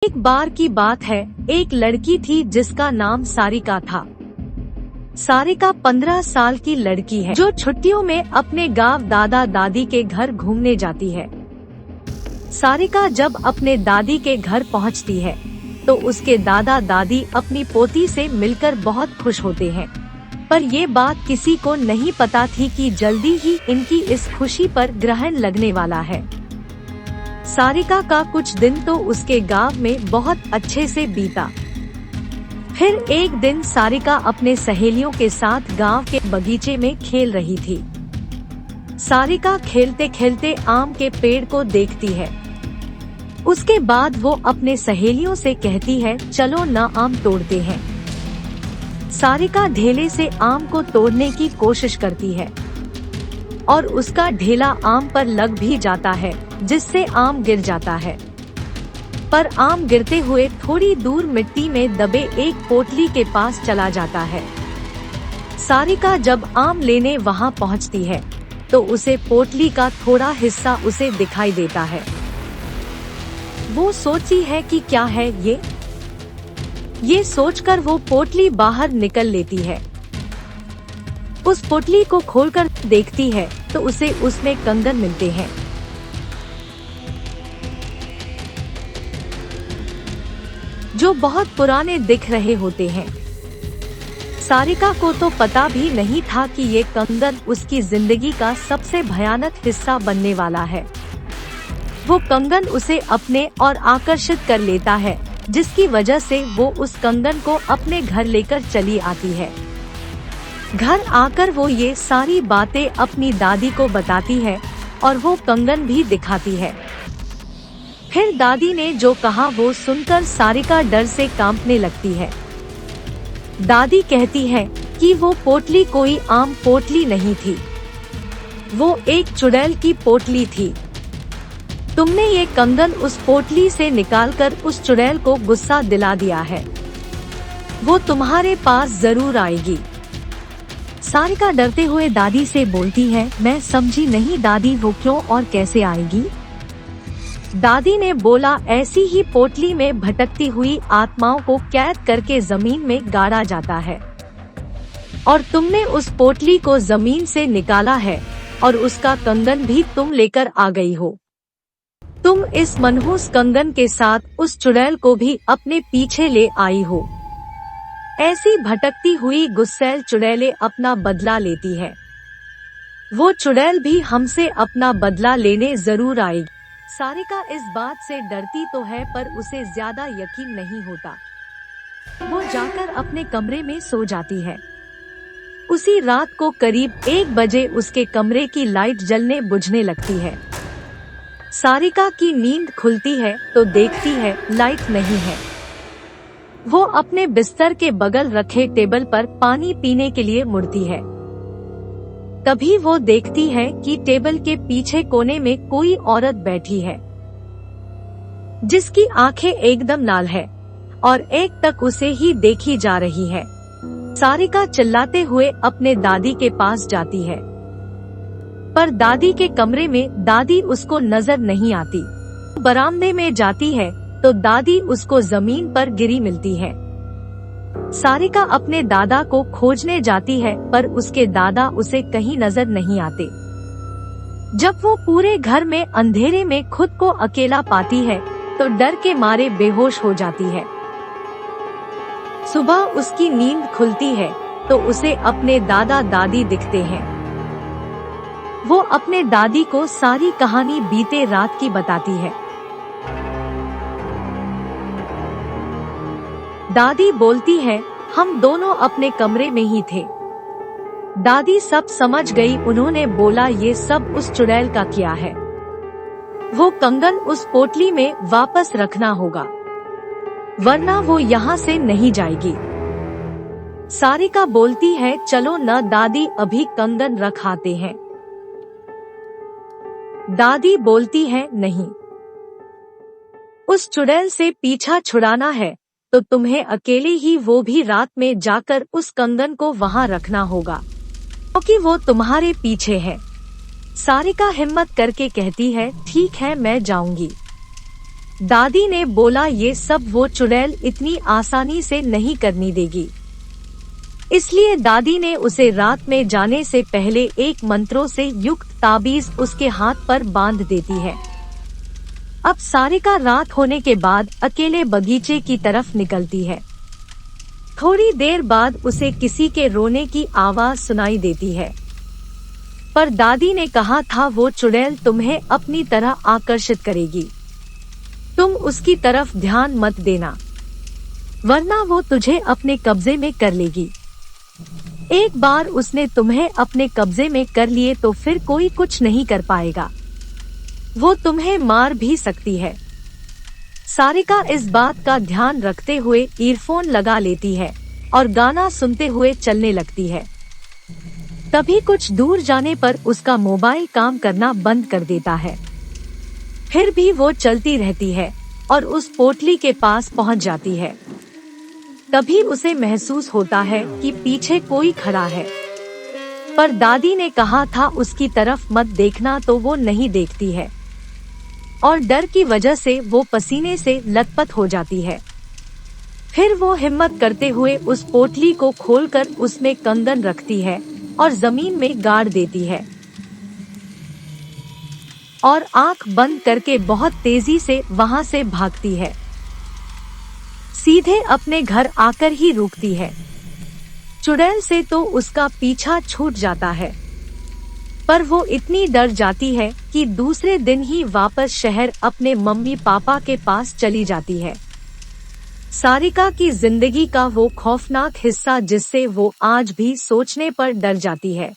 एक बार की बात है, एक लड़की थी जिसका नाम सारिका था। सारिका 15 साल की लड़की है जो छुट्टियों में अपने गांव दादा दादी के घर घूमने जाती है। सारिका जब अपने दादी के घर पहुंचती है तो उसके दादा दादी अपनी पोती से मिलकर बहुत खुश होते हैं, पर ये बात किसी को नहीं पता थी कि जल्दी ही इनकी इस खुशी पर ग्रहण लगने वाला है। सारिका का कुछ दिन तो उसके गांव में बहुत अच्छे से बीता। फिर एक दिन सारिका अपने सहेलियों के साथ गांव के बगीचे में खेल रही थी। सारिका खेलते खेलते आम के पेड़ को देखती है। उसके बाद वो अपने सहेलियों से कहती है, चलो ना आम तोड़ते हैं। सारिका ढेले से आम को तोड़ने की कोशिश करती है और उसका ढेला आम पर लग भी जाता है, जिससे आम गिर जाता है। पर आम गिरते हुए थोड़ी दूर मिट्टी में दबे एक पोटली के पास चला जाता है। सारिका जब आम लेने वहां पहुंचती है तो उसे पोटली का थोड़ा हिस्सा उसे दिखाई देता है। वो सोचती है कि क्या है ये सोचकर वो पोटली बाहर निकल लेती है। उस पोटली को खोलकर देखती है तो उसे उसमें कंगन मिलते हैं। जो बहुत पुराने दिख रहे होते हैं। सारिका को तो पता भी नहीं था कि ये कंगन उसकी जिंदगी का सबसे भयानक हिस्सा बनने वाला है। वो कंगन उसे अपने और आकर्षित कर लेता है, जिसकी वजह से वो उस कंगन को अपने घर लेकर चली आती है। घर आकर वो ये सारी बातें अपनी दादी को बताती है और वो कंगन भी दिखाती है। फिर दादी ने जो कहा वो सुनकर सारिका डर से कांपने लगती है। दादी कहती है कि वो पोटली कोई आम पोटली नहीं थी, वो एक चुड़ैल की पोटली थी। तुमने ये कंगन उस पोटली से निकालकर उस चुड़ैल को गुस्सा दिला दिया है, वो तुम्हारे पास जरूर आएगी। सारिका डरते हुए दादी से बोलती है, मैं समझी नहीं दादी, वो क्यों और कैसे आएगी? दादी ने बोला, ऐसी ही पोटली में भटकती हुई आत्माओं को कैद करके जमीन में गाड़ा जाता है और तुमने उस पोटली को जमीन से निकाला है और उसका कंगन भी तुम लेकर आ गई हो। तुम इस मनहूस कंगन के साथ उस चुड़ैल को भी अपने पीछे ले आई हो। ऐसी भटकती हुई गुस्सैल चुड़ैलें अपना बदला लेती है, वो चुड़ैल भी हमसे अपना बदला लेने जरूर आएगी। सारिका इस बात से डरती तो है पर उसे ज्यादा यकीन नहीं होता। वो जाकर अपने कमरे में सो जाती है। उसी रात को करीब 1 बजे उसके कमरे की लाइट जलने बुझने लगती है। सारिका की नींद खुलती है तो देखती है लाइट नहीं है। वो अपने बिस्तर के बगल रखे टेबल पर पानी पीने के लिए मुड़ती है। तभी वो देखती है कि टेबल के पीछे कोने में कोई औरत बैठी है, जिसकी आंखें एकदम लाल है और एक टक उसे ही देखी जा रही है। सारिका चिल्लाते हुए अपने दादी के पास जाती है, पर दादी के कमरे में दादी उसको नजर नहीं आती। बरामदे में जाती है तो दादी उसको जमीन पर गिरी मिलती है। सारिका अपने दादा को खोजने जाती है पर उसके दादा उसे कहीं नजर नहीं आते। जब वो पूरे घर में अंधेरे में खुद को अकेला पाती है तो डर के मारे बेहोश हो जाती है। सुबह उसकी नींद खुलती है तो उसे अपने दादा दादी दिखते हैं। वो अपने दादी को सारी कहानी बीते रात की बताती है। दादी बोलती है, हम दोनों अपने कमरे में ही थे। दादी सब समझ गई। उन्होंने बोला, ये सब उस चुड़ैल का किया है। वो कंगन उस पोटली में वापस रखना होगा, वरना वो यहाँ से नहीं जाएगी। सारिका बोलती है, चलो न दादी, अभी कंगन रख आते हैं। दादी बोलती है, नहीं, उस चुड़ैल से पीछा छुड़ाना है तो तुम्हें अकेले ही, वो भी रात में जाकर उस कंगन को वहां रखना होगा, क्योंकि वो तुम्हारे पीछे है। सारिका हिम्मत करके कहती है, ठीक है, मैं जाऊंगी। दादी ने बोला ये सब वो चुड़ैल इतनी आसानी से नहीं करनी देगी। इसलिए दादी ने उसे रात में जाने से पहले एक मंत्रों से युक्त ताबीज उसके हाथ पर बांध देती है। अब सारिका रात होने के बाद अकेले बगीचे की तरफ निकलती है। थोड़ी देर बाद उसे किसी के रोने की आवाज सुनाई देती है, पर दादी ने कहा था वो चुड़ैल तुम्हें अपनी तरह आकर्षित करेगी, तुम उसकी तरफ ध्यान मत देना, वरना वो तुझे अपने कब्जे में कर लेगी। एक बार उसने तुम्हें अपने कब्जे में कर लिए तो फिर कोई कुछ नहीं कर पाएगा, वो तुम्हें मार भी सकती है। सारिका इस बात का ध्यान रखते हुए ईयरफोन लगा लेती है और गाना सुनते हुए चलने लगती है। तभी कुछ दूर जाने पर उसका मोबाइल काम करना बंद कर देता है। फिर भी वो चलती रहती है और उस पोटली के पास पहुंच जाती है। तभी उसे महसूस होता है कि पीछे कोई खड़ा है, पर दादी ने कहा था उसकी तरफ मत देखना, तो वो नहीं देखती है और डर की वजह से वो पसीने से लथपथ हो जाती है। फिर वो हिम्मत करते हुए उस पोटली को खोलकर उसमें कंगन रखती है और जमीन में गाड़ देती है और आंख बंद करके बहुत तेजी से वहां से भागती है। सीधे अपने घर आकर ही रुकती है। चुड़ैल से तो उसका पीछा छूट जाता है, पर वो इतनी डर जाती है कि दूसरे दिन ही वापस शहर अपने मम्मी पापा के पास चली जाती है। सारिका की जिंदगी का वो खौफनाक हिस्सा जिससे वो आज भी सोचने पर डर जाती है।